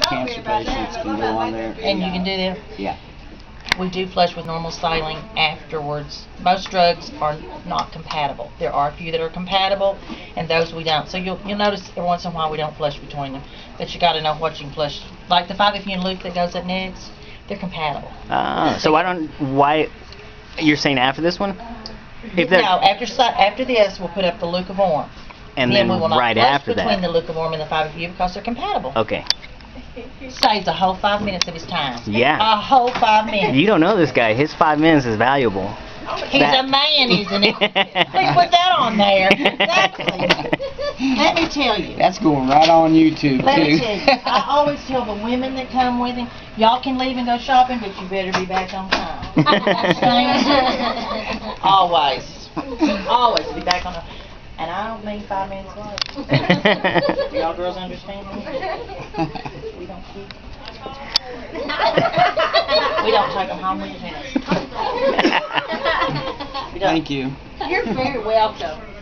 cancer patients can go on there. And you can do that? Yeah. We do flush with normal saline afterwards. Most drugs are not compatible. There are a few that are compatible, and those we don't. So you'll notice every once in a while we don't flush between them. But you got to know what you can flush. Like the 5-FU loop that goes up next, they're compatible. So why you're saying after this one? If No, after this we'll put up the Leucovorm. And then we will not right flush after between that. the Leucovorm and the 5-FU because they're compatible. Okay. Saves a whole 5 minutes of his time. Yeah. A whole 5 minutes. You don't know this guy. His 5 minutes is valuable. He's a man, isn't he? Please put that on there. Exactly. Let me tell you. That's going right on YouTube, Let me too. tell you. I always tell the women that come with him, y'all can leave and go shopping, but you better be back on time. Always. Always be back on time. And I don't mean 5 minutes late. Do y'all girls understand me? We don't keep. We don't take them home with us. Thank you. You're very welcome.